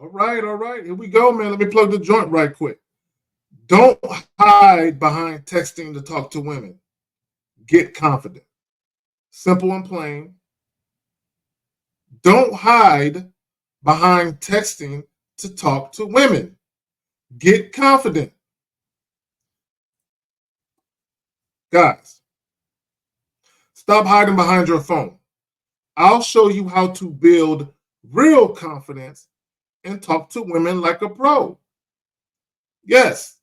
All right. Here we go, man. Let me plug the joint right quick. Don't hide behind texting to talk to women. Get confident. Simple and plain. Don't hide behind texting to talk to women. Get confident. Guys, stop hiding behind your phone. I'll show you how to build real confidence and talk to women like a pro. Yes,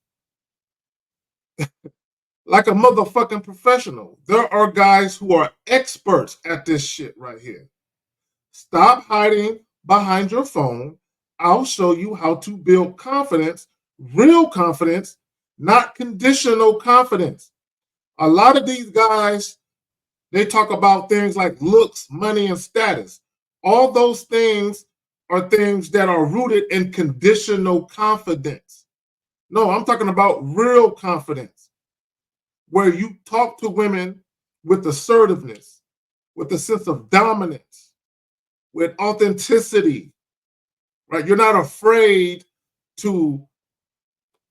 like a motherfucking professional. There are guys who are experts at this shit right here. Stop hiding behind your phone. I'll show you how to build confidence, real confidence, not conditional confidence. A lot of these guys, they talk about things like looks, money, and status. All those things are things that are rooted in conditional confidence. No, I'm talking about real confidence, where you talk to women with assertiveness, with a sense of dominance, with authenticity, right? You're not afraid to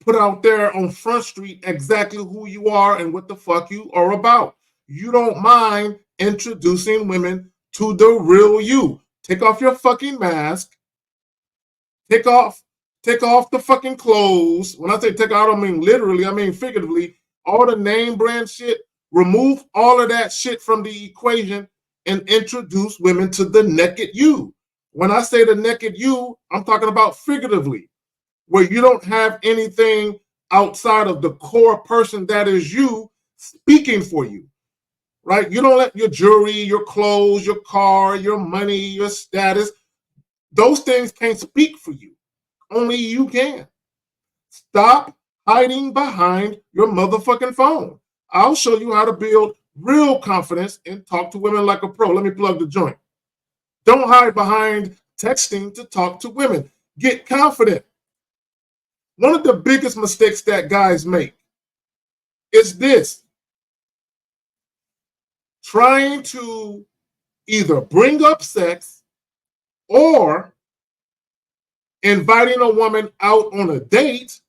put out there on Front Street exactly who you are and what the fuck you are about. You don't mind introducing women to the real you. Take off your fucking mask. Take off, take off the fucking clothes. When I say take out, I don't mean literally, I mean figuratively. All the name brand shit, remove all of that shit from the equation and introduce women to the naked you. When I say the naked you, I'm talking about figuratively, where you don't have anything outside of the core person that is you speaking for you, right? You don't let your jewelry, your clothes, your car, your money, your status, those things can't speak for you. Only you can. Stop hiding behind your motherfucking phone. I'll show you how to build real confidence and talk to women like a pro. Let me plug the joint. Don't hide behind texting to talk to women. Get confident. One of the biggest mistakes that guys make is this: trying to either bring up sex or inviting a woman out on a date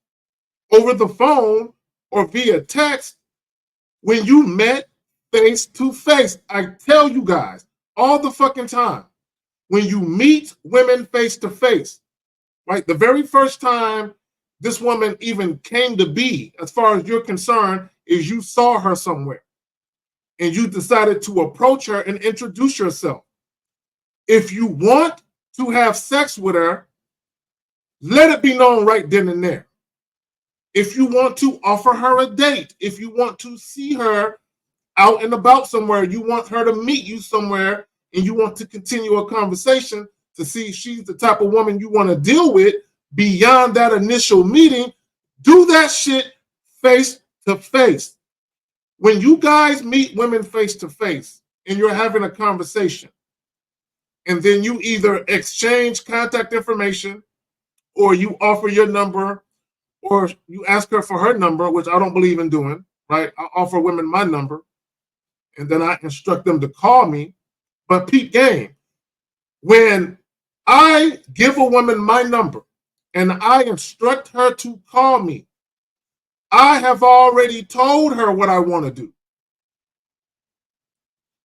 over the phone or via text when you met face to face. I tell you guys all the fucking time, when you meet women face to face, right? The very first time this woman even came to be, as far as you're concerned, is you saw her somewhere and you decided to approach her and introduce yourself. If you want to have sex with her, let it be known right then and there. If you want to offer her a date, if you want to see her out and about somewhere, you want her to meet you somewhere, and you want to continue a conversation to see if she's the type of woman you want to deal with beyond that initial meeting, do that shit face to face. When you guys meet women face to face and you're having a conversation, and then you either exchange contact information or you offer your number or you ask her for her number, which I don't believe in doing, right? I offer women my number and then I instruct them to call me. But peep game, when I give a woman my number and I instruct her to call me, I have already told her what I want to do.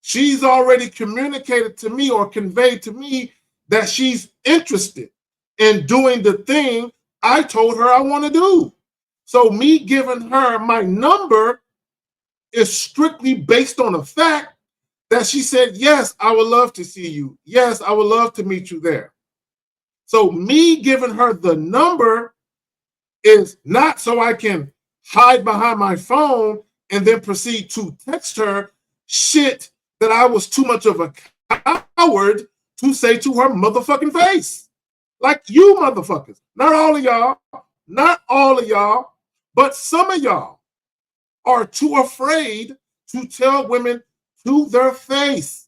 She's already communicated to me or conveyed to me that she's interested in doing the thing I told her I want to do. So me giving her my number is strictly based on the fact that she said, yes, I would love to see you. Yes, I would love to meet you there. So me giving her the number is not so I can hide behind my phone and then proceed to text her shit that I was too much of a coward to say to her motherfucking face. Like you motherfuckers. Not all of y'all. Not all of y'all. But some of y'all are too afraid to tell women to their face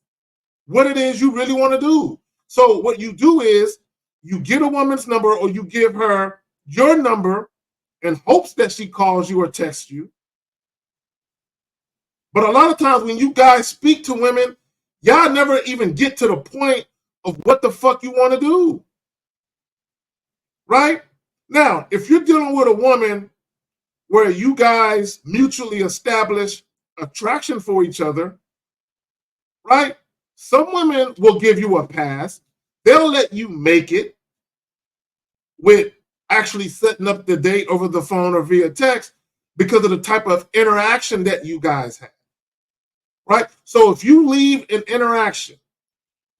what it is you really want to do. So what you do is you get a woman's number or you give her your number in hopes that she calls you or texts you. But a lot of times when you guys speak to women, y'all never even get to the point of what the fuck you want to do. right? Now, if you're dealing with a woman where you guys mutually establish attraction for each other, right? Some women will give you a pass. They'll let you make it with actually setting up the date over the phone or via text because of the type of interaction that you guys have, right? So if you leave an interaction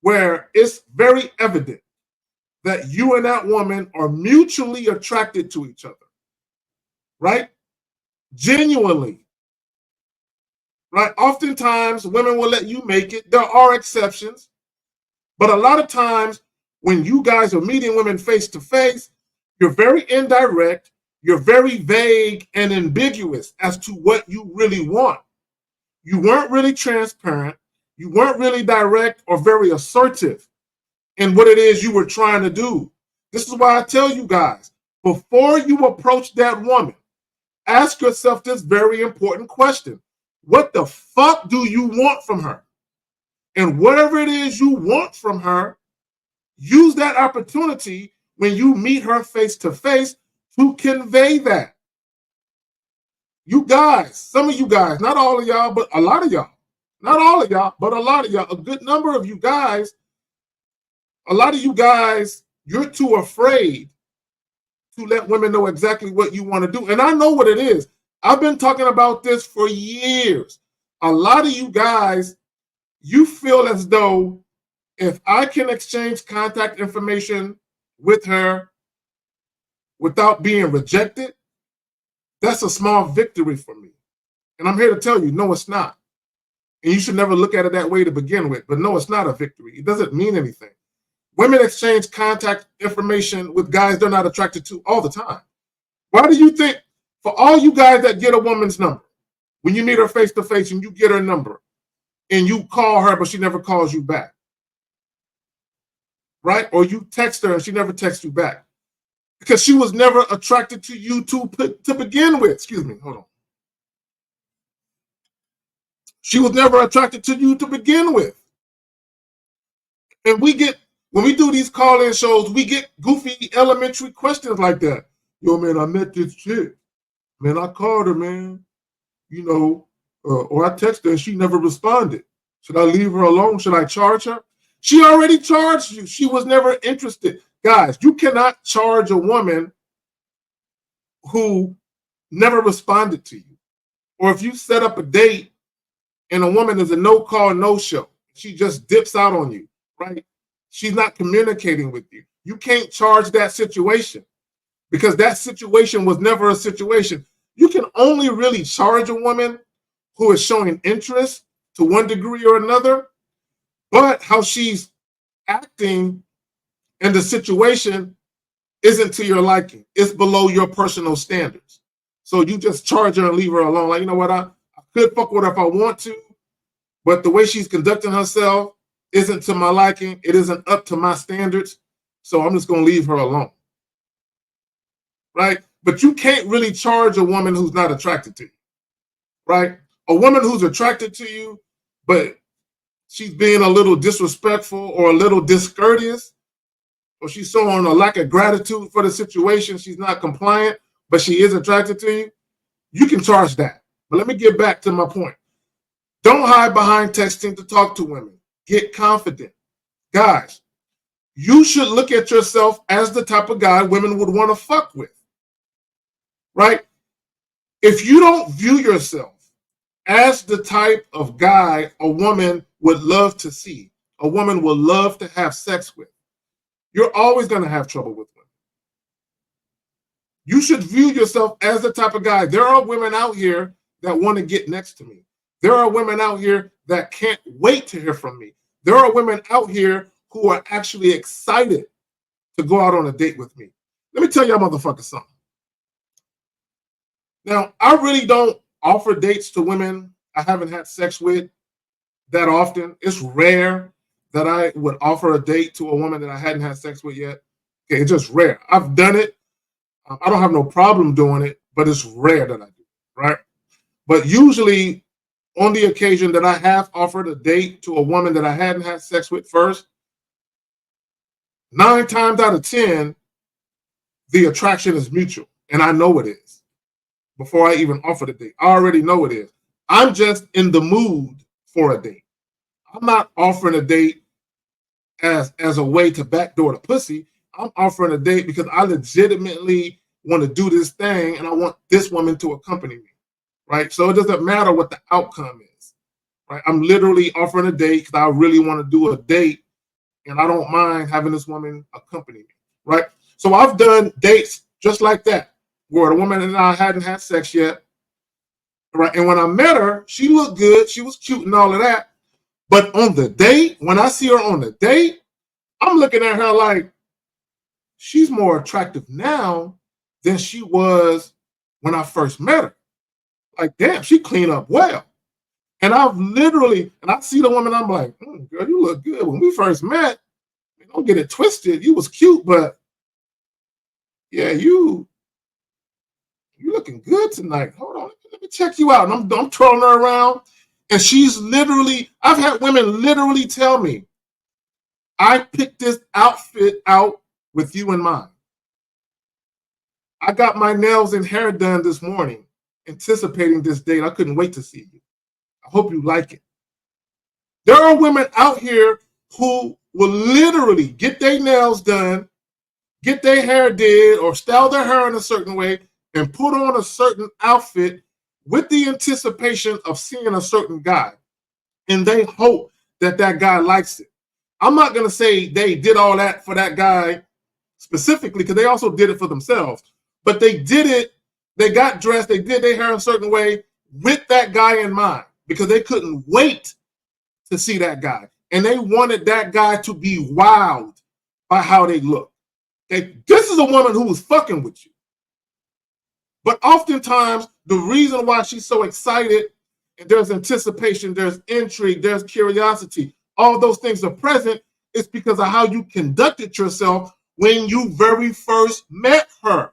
where it's very evident that you and that woman are mutually attracted to each other, right? Genuinely, right? Oftentimes, women will let you make it. There are exceptions, but a lot of times when you guys are meeting women face to face, you're very indirect, you're very vague and ambiguous as to what you really want. You weren't really transparent, you weren't really direct or very assertive in what it is you were trying to do. This is why I tell you guys, before you approach that woman, ask yourself this very important question. What the fuck do you want from her? And whatever it is you want from her, use that opportunity when you meet her face to face to convey that. You guys, some of you guys, not all of y'all, but a lot of y'all, not all of y'all, but a lot of y'all, a good number of you guys, a lot of you guys, you're too afraid to let women know exactly what you want to do. And I know what it is. I've been talking about this for years. A lot of you guys, you feel as though if I can exchange contact information with her without being rejected, that's a small victory for me. And I'm here to tell you, no, it's not. And you should never look at it that way to begin with. But no, it's not a victory. It doesn't mean anything. Women exchange contact information with guys they're not attracted to all the time. Why do you think, for all you guys that get a woman's number, when you meet her face to face and you get her number and you call her, but she never calls you back, right? Or you text her and she never texts you back because she was never attracted to you to begin with. Excuse me, hold on. She was never attracted to you to begin with. And when we do these call-in shows, we get goofy elementary questions like that. Yo, man, I met this chick. Man, I called her, man. You know, or I texted her and she never responded. Should I leave her alone? Should I charge her? She already charged you. She was never interested. Guys, you cannot charge a woman who never responded to you. Or if you set up a date and a woman is a no-call, no-show, she just dips out on you, right? She's not communicating with you. You can't charge that situation because that situation was never a situation. You can only really charge a woman who is showing interest to one degree or another, but how she's acting in the situation isn't to your liking. It's below your personal standards. So you just charge her and leave her alone. Like, you know what? I could fuck with her if I want to, but the way she's conducting herself isn't to my liking. It isn't up to my standards. So I'm just going to leave her alone. Right? But you can't really charge a woman who's not attracted to you. Right? A woman who's attracted to you, but she's being a little disrespectful or a little discourteous, or she's showing a lack of gratitude for the situation, she's not compliant, but she is attracted to you, you can charge that. But let me get back to my point. Don't hide behind texting to talk to women. Get confident. Guys, you should look at yourself as the type of guy women would want to fuck with. Right? If you don't view yourself as the type of guy a woman would love to see, a woman would love to have sex with, you're always going to have trouble with women. You should view yourself as the type of guy. There are women out here that want to get next to me. There are women out here that can't wait to hear from me. There are women out here who are actually excited to go out on a date with me. Let me tell y'all motherfuckers something. Now, I really don't offer dates to women I haven't had sex with that often. It's rare that I would offer a date to a woman that I hadn't had sex with yet. Okay, it's just rare. I've done it. I don't have no problem doing it, but it's rare that I do, right? But usually on the occasion that I have offered a date to a woman that I hadn't had sex with first, 9 times out of 10, the attraction is mutual. And I know it is. Before I even offer the date, I already know it is. I'm just in the mood for a date. I'm not offering a date as a way to backdoor the pussy. I'm offering a date because I legitimately want to do this thing and I want this woman to accompany me, right? So it doesn't matter what the outcome is, right? I'm literally offering a date because I really want to do a date and I don't mind having this woman accompany me, right? So I've done dates just like that where the woman and I hadn't had sex yet, right? And when I met her, she looked good, she was cute and all of that. But on the date, when I see her on the date, I'm looking at her like she's more attractive now than she was when I first met her. Like, damn, she cleaned up well. And I've literally, and I see the woman, I'm like, girl, you look good. When we first met, don't get it twisted. You was cute, but yeah, you looking good tonight. Hold on, let me check you out. And I'm trolling her around. And she's literally, I've had women literally tell me, I picked this outfit out with you in mind. I got my nails and hair done this morning, anticipating this date. I couldn't wait to see you. I hope you like it. There are women out here who will literally get their nails done, get their hair did, or style their hair in a certain way, and put on a certain outfit with the anticipation of seeing a certain guy. And they hope that that guy likes it. I'm not going to say they did all that for that guy specifically, because they also did it for themselves. But they did it, they got dressed, they did their hair a certain way with that guy in mind, because they couldn't wait to see that guy. And they wanted that guy to be wowed by how they look. This is a woman who was fucking with you. But oftentimes, the reason why she's so excited, and there's anticipation, there's intrigue, there's curiosity, all those things are present, is because of how you conducted yourself when you very first met her.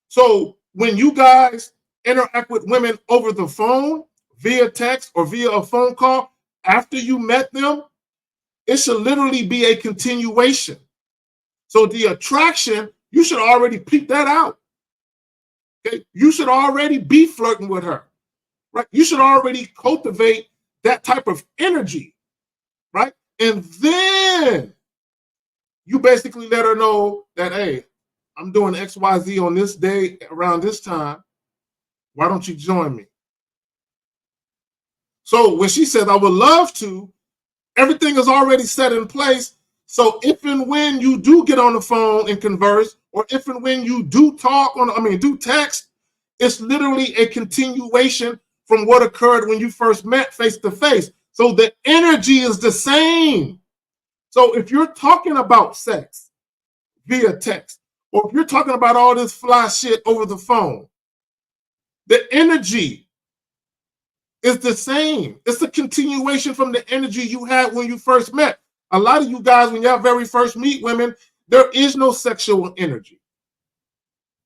So when you guys interact with women over the phone, via text or via a phone call, after you met them, it should literally be a continuation. So the attraction, you should already peep that out. Okay? You should already be flirting with her, right? You should already cultivate that type of energy, right? And then you basically let her know that, hey, I'm doing XYZ on this day around this time. Why don't you join me? So when she says, I would love to, everything is already set in place. So if and when you do get on the phone and converse, or if and when you do talk do text, it's literally a continuation from what occurred when you first met face to face. So the energy is the same. So if you're talking about sex via text, or if you're talking about all this fly shit over the phone, the energy is the same. It's a continuation from the energy you had when you first met. A lot of you guys, when y'all very first meet women, there is no sexual energy.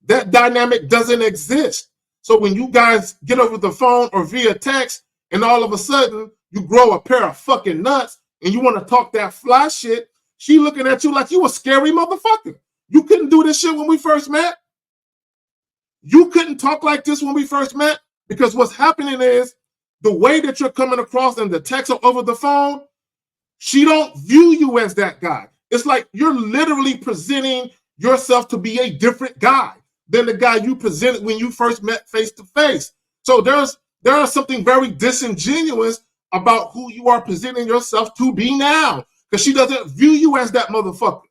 That dynamic doesn't exist. So when you guys get over the phone or via text, and all of a sudden you grow a pair of fucking nuts and you want to talk that fly shit, she looking at you like you a scary motherfucker. You couldn't do this shit when we first met. You couldn't talk like this when we first met, because what's happening is the way that you're coming across in the text or over the phone, she don't view you as that guy. It's like you're literally presenting yourself to be a different guy than the guy you presented when you first met face to face. So there is something very disingenuous about who you are presenting yourself to be now, because she doesn't view you as that motherfucker.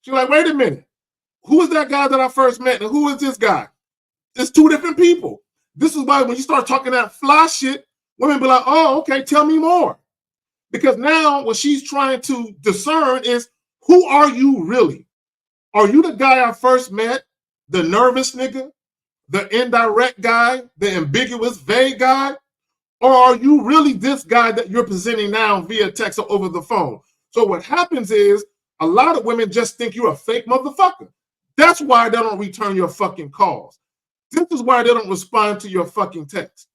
She's like, wait a minute. Who is that guy that I first met, and who is this guy? It's two different people. This is why when you start talking that fly shit, women be like, oh, okay, tell me more. Because now what she's trying to discern is, who are you really? Are you the guy I first met, the nervous nigga, the indirect guy, the ambiguous, vague guy? Or are you really this guy that you're presenting now via text or over the phone? So what happens is, a lot of women just think you're a fake motherfucker. That's why they don't return your fucking calls. This is why they don't respond to your fucking text.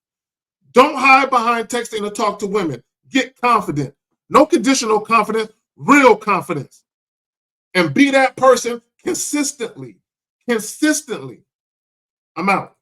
Don't hide behind texting to talk to women. Get confident. No conditional confidence, real confidence. And be that person consistently. I'm out.